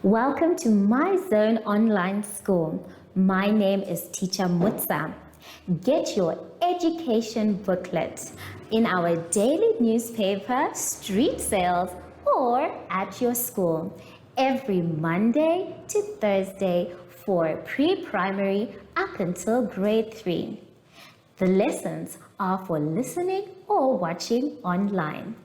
Welcome to My Zone Online School. My name is Teacher Mutsa. Get your education booklet in our daily newspaper, street sales, or at your school every Monday to Thursday for pre-primary up until grade 3. The lessons are for listening or watching online.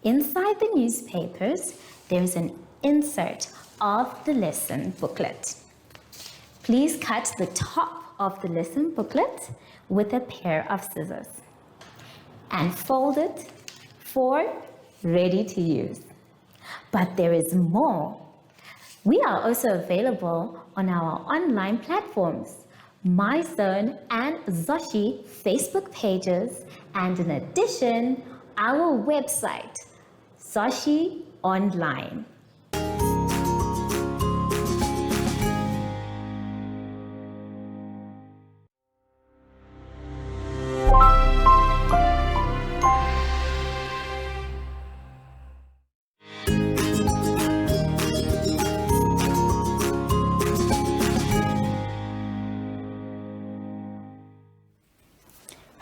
Inside the newspapers, there is an insert of the lesson booklet. Please cut the top of the lesson booklet with a pair of scissors and fold it for ready to use. But there is more. We are also available on our online platforms, MyZone and Zoshi Facebook pages, and in addition, our website, Zoshi Online.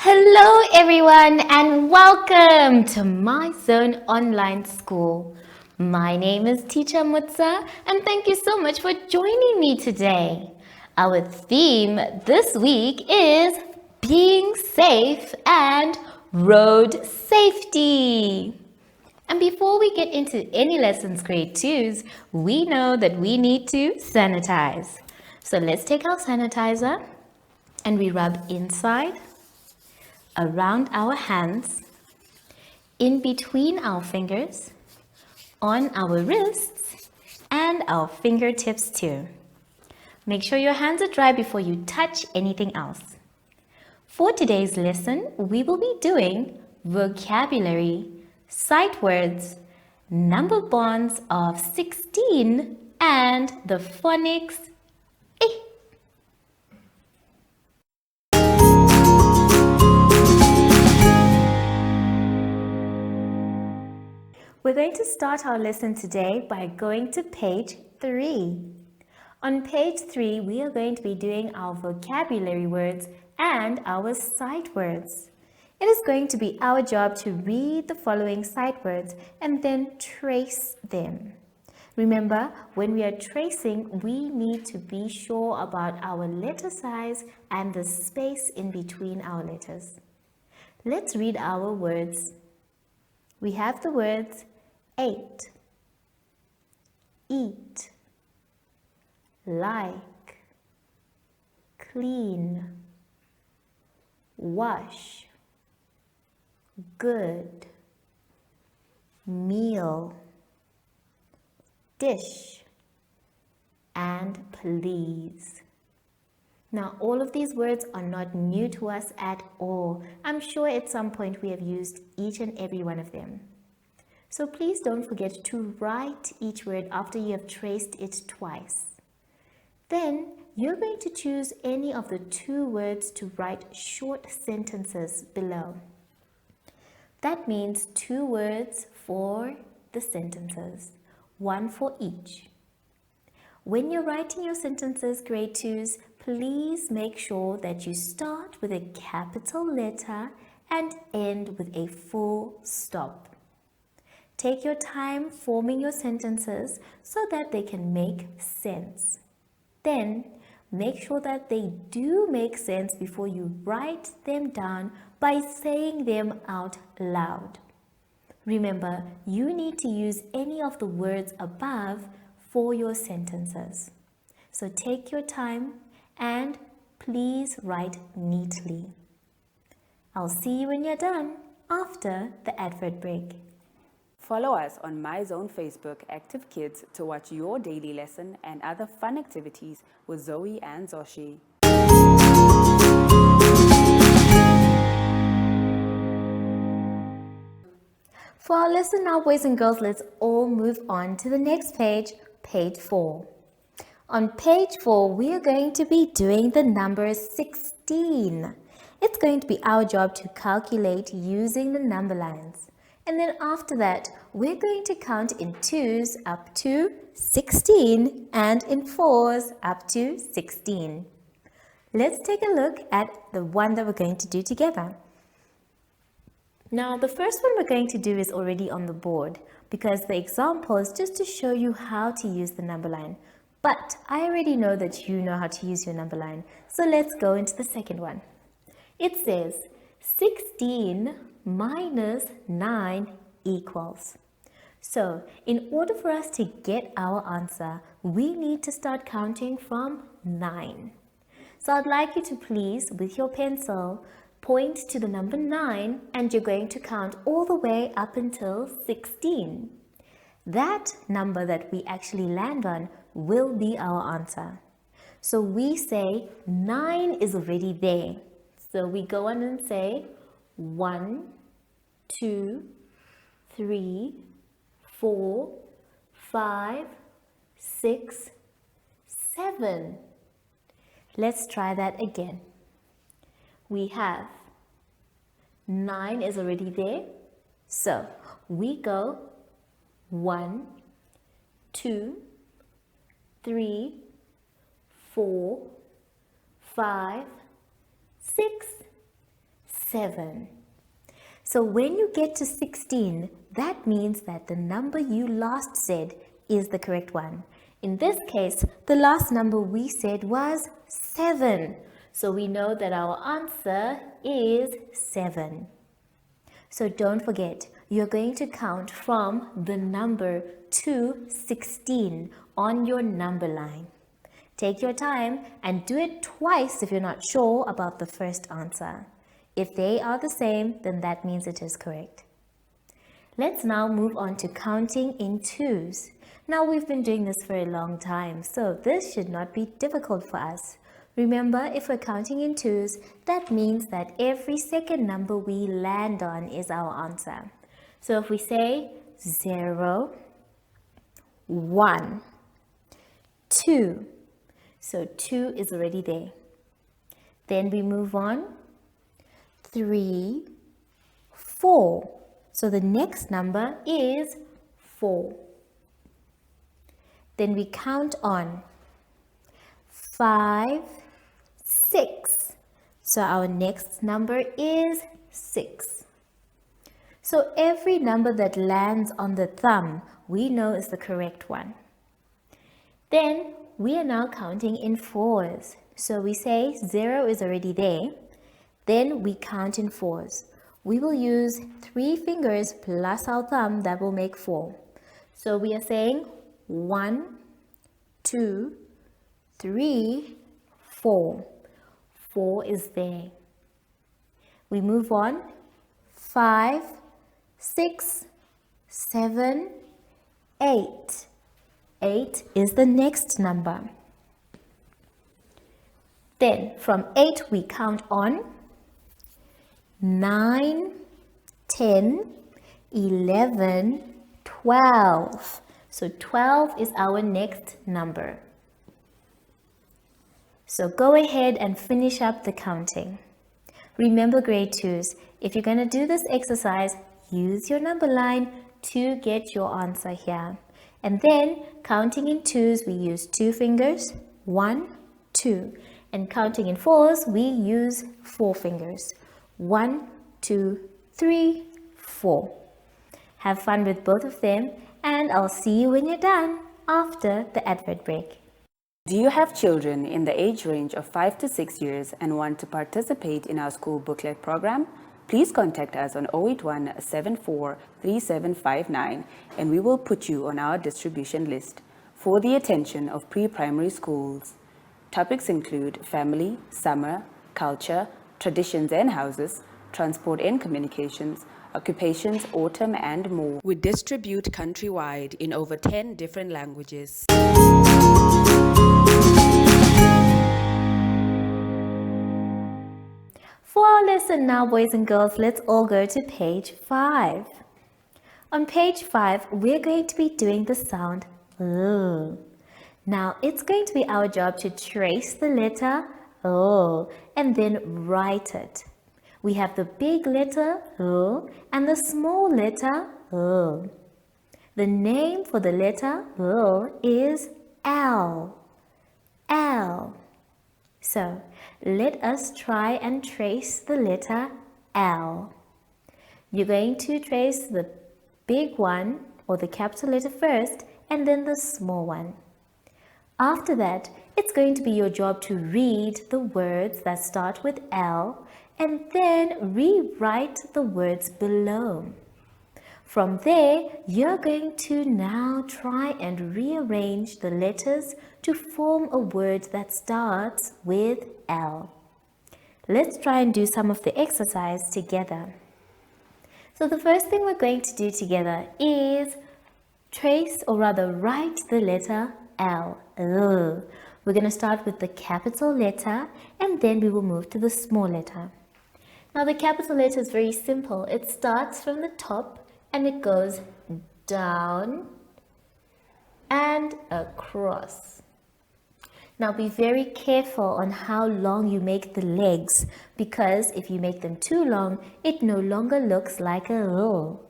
Hello everyone and welcome to My Zone Online School. My name is Teacher Mutsa and thank you so much for joining me today. Our theme this week is being safe and road safety. And before we get into any lessons grade 2s, we know that we need to sanitize. So let's take our sanitizer and we rub inside, around our hands, in between our fingers, on our wrists, and our fingertips too. Make sure your hands are dry before you touch anything else. For today's lesson, we will be doing vocabulary, sight words, number bonds of 16, and the phonics eh. We're going to start our lesson today by going to page 3. On page 3, we are going to be doing our vocabulary words and our sight words. It is going to be our job to read the following sight words and then trace them. Remember, when we are tracing, we need to be sure about our letter size and the space in between our letters. Let's read our words. We have the words ate, eat, like, clean, wash, good, meal, dish, and please. Now, all of these words are not new to us at all. I'm sure at some point we have used each and every one of them. So please don't forget to write each word after you have traced it twice. Then you're going to choose any of the 2 words to write short sentences below. That means 2 words for the sentences, 1 for each. When you're writing your sentences, grade 2s, please make sure that you start with a capital letter and end with a full stop. Take your time forming your sentences so that they can make sense. Then, make sure that they do make sense before you write them down by saying them out loud. Remember, you need to use any of the words above for your sentences. So take your time and please write neatly. I'll see you when you're done after the advert break. Follow us on MyZone Facebook Active Kids to watch your daily lesson and other fun activities with Zoe and Zoshi. For our lesson now, boys and girls, let's all move on to the next page, page 4. On page 4, we are going to be doing the number 16. It's going to be our job to calculate using the number lines. And then after that, we're going to count in 2s up to 16 and in fours up to 16. Let's take a look at the one that we're going to do together. Now, the first one we're going to do is already on the board because the example is just to show you how to use the number line. But I already know that you know how to use your number line. So let's go into the second one. It says 16 minus 9 equals. So in order for us to get our answer, we need to start counting from 9. So I'd like you to please, with your pencil, point to the number 9 and you're going to count all the way up until 16. That number that we actually land on will be our answer. So we say 9 is already there. So we go on and say 1, 2, 3, 4, 5, 6, 7. Let's try that again. We have 9 is already there. So we go 1, 2, 3, 4, 5, 6, 7. So when you get to 16, that means that the number you last said is the correct one. In this case, the last number we said was 7. So we know that our answer is 7. So don't forget, you're going to count from the number to 16 on your number line. Take your time and do it twice if you're not sure about the first answer. If they are the same, then that means it is correct. Let's now move on to counting in twos. Now we've been doing this for a long time, so this should not be difficult for us. Remember, if we're counting in twos, that means that every second number we land on is our answer. So if we say 0, 1, 2, so 2 is already there. Then we move on, 3, 4. So the next number is 4. Then we count on 5, 6. So our next number is 6. So every number that lands on the thumb, we know is the correct one. Then we are now counting in fours. So we say 0 is already there. Then we count in fours. We will use 3 fingers plus our thumb, that will make 4. So we are saying 1, 2, 3, 4. 4 is there. We move on. 5, 6, 7, 8. 8 is the next number. Then from 8 we count on 9, 10, 11, 12. So 12 is our next number. So go ahead and finish up the counting. Remember, grade 2s, if you're going to do this exercise, use your number line to get your answer here. And then counting in twos, we use 2 fingers, 1, 2. And counting in fours, we use 4 fingers, 1, 2, 3, 4. Have fun with both of them, and I'll see you when you're done after the advert break. Do you have children in the age range of 5 to 6 years and want to participate in our school booklet program? Please contact us on 081 74 3759 and we will put you on our distribution list for the attention of pre-primary schools. Topics include family, summer, culture, traditions and houses, transport and communications, occupations, autumn and more. We distribute countrywide in over 10 different languages. For our lesson now, boys and girls, let's all go to page 5. On page 5, we're going to be doing the sound L. Now, it's going to be our job to trace the letter L and then write it. We have the big letter L and the small letter L. The name for the letter L is L. L. So let us try and trace the letter L. You're going to trace the big one or the capital letter first and then the small one. After that, it's going to be your job to read the words that start with L and then rewrite the words below. From there, you're going to now try and rearrange the letters to form a word that starts with L. Let's try and do some of the exercise together. So the first thing we're going to do together is trace, or rather write the letter L. We're going to start with the capital letter and then we will move to the small letter. Now the capital letter is very simple. It starts from the top and it goes down and across. Now be very careful on how long you make the legs, because if you make them too long, it no longer looks like a L.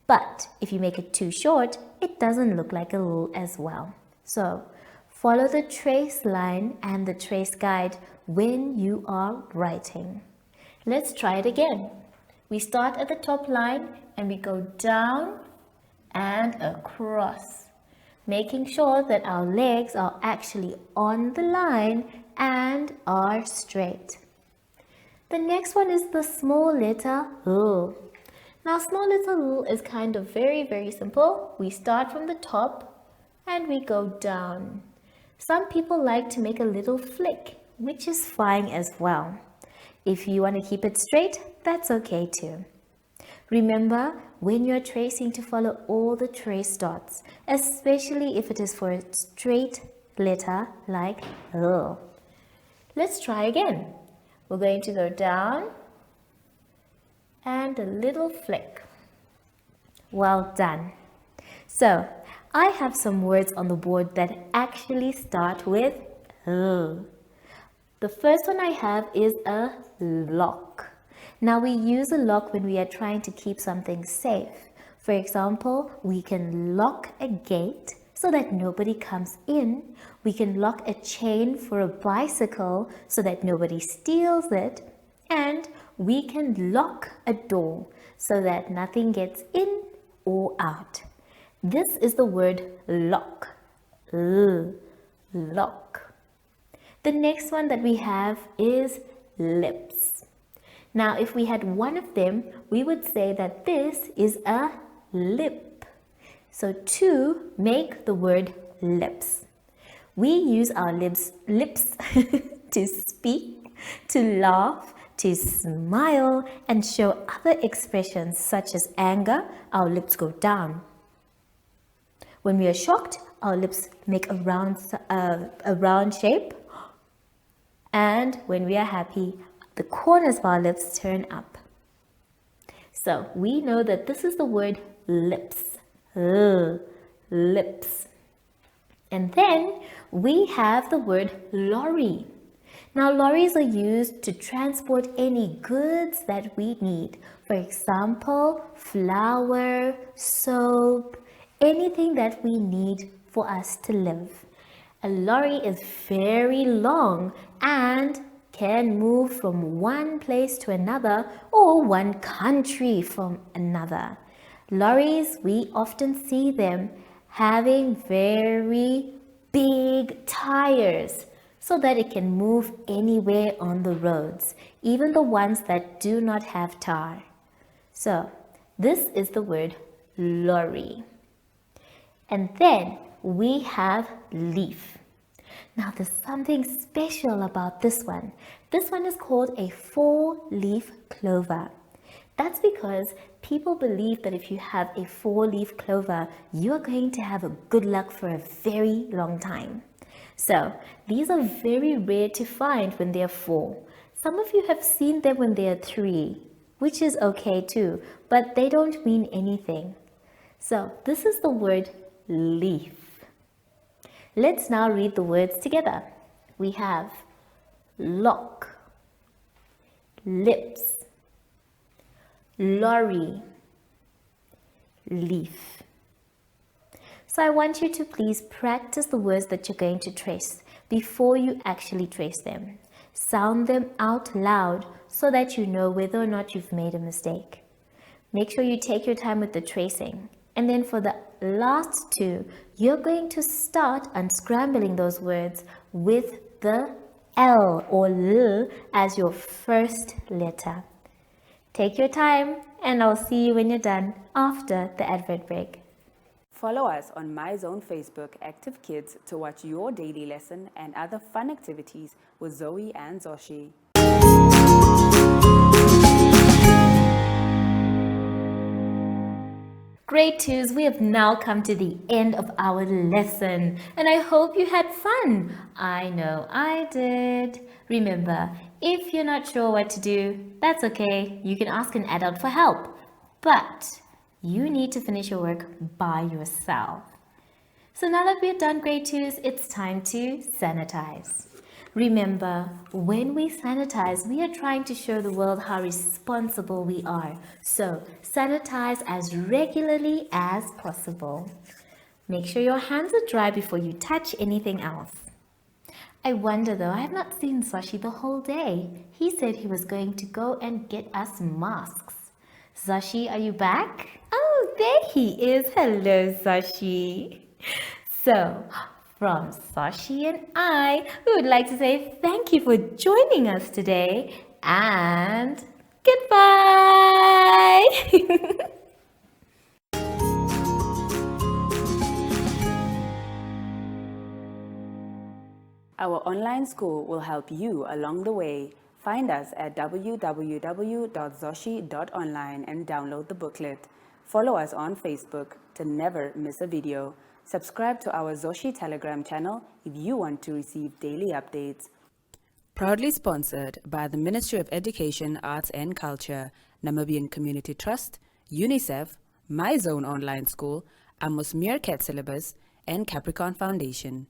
But if you make it too short, it doesn't look like a L as well. So follow the trace line and the trace guide when you are writing. Let's try it again. We start at the top line and we go down and across, making sure that our legs are actually on the line and are straight. The next one is the small letter L. Now small letter L is kind of very simple. We start from the top and we go down. Some people like to make a little flick, which is fine as well. If you want to keep it straight, that's okay too. Remember, when you're tracing, to follow all the trace dots, especially if it is for a straight letter like L. Let's try again. We're going to go down and a little flick. Well done. So, I have some words on the board that actually start with L. The first one I have is a lock. Now we use a lock when we are trying to keep something safe. For example, we can lock a gate so that nobody comes in. We can lock a chain for a bicycle so that nobody steals it. And we can lock a door so that nothing gets in or out. This is the word lock. Lock. The next one that we have is lips. Now, if we had one of them, we would say that this is a lip. So to make the word lips, we use our lips to speak, to laugh, to smile, and show other expressions such as anger. Our lips go down. When we are shocked, our lips make a round shape. And when we are happy, the corners of our lips turn up. So we know that this is the word lips. Lips. And then we have the word lorry. Now lorries are used to transport any goods that we need. For example, flour, soap, anything that we need for us to live. A lorry is very long and can move from one place to another or one country from another. Lorries, we often see them having very big tires so that it can move anywhere on the roads, even the ones that do not have tar. So, this is the word lorry. And then we have leaf. Now there's something special about this one. This one is called a 4-leaf clover. That's because people believe that if you have a 4-leaf clover, you're going to have a good luck for a very long time. So these are very rare to find when they're 4. Some of you have seen them when they're 3, which is okay too, but they don't mean anything. So this is the word leaf. Let's now read the words together. We have lock, lips, lorry, leaf. So I want you to please practice the words that you're going to trace before you actually trace them. Sound them out loud so that you know whether or not you've made a mistake. Make sure you take your time with the tracing. And then for the last two, you're going to start unscrambling those words with the L or L as your first letter. Take your time, and I'll see you when you're done after the advert break. Follow us on MyZone Facebook Active Kids to watch your daily lesson and other fun activities with Zoe and Zoshi. Grade 2s, we have now come to the end of our lesson, and I hope you had fun. I know I did. Remember, if you're not sure what to do, that's okay. You can ask an adult for help. But you need to finish your work by yourself. So now that we've done grade 2s, it's time to sanitize. Remember, when we sanitize, we are trying to show the world how responsible we are. So, sanitize as regularly as possible. Make sure your hands are dry before you touch anything else. I wonder though, I have not seen Zoshi the whole day. He said he was going to go and get us masks. Zoshi, are you back? Oh, there he is. Hello, Zoshi. So, from Zoshi and I, we would like to say thank you for joining us today and goodbye! Our online school will help you along the way. Find us at www.zoshi.online and download the booklet. Follow us on Facebook to never miss a video. Subscribe to our Zoshi Telegram channel if you want to receive daily updates. Proudly sponsored by the Ministry of Education, Arts and Culture, Namibian Community Trust, UNICEF, MyZone Online School, Amos Meerkat Syllabus, and Capricorn Foundation.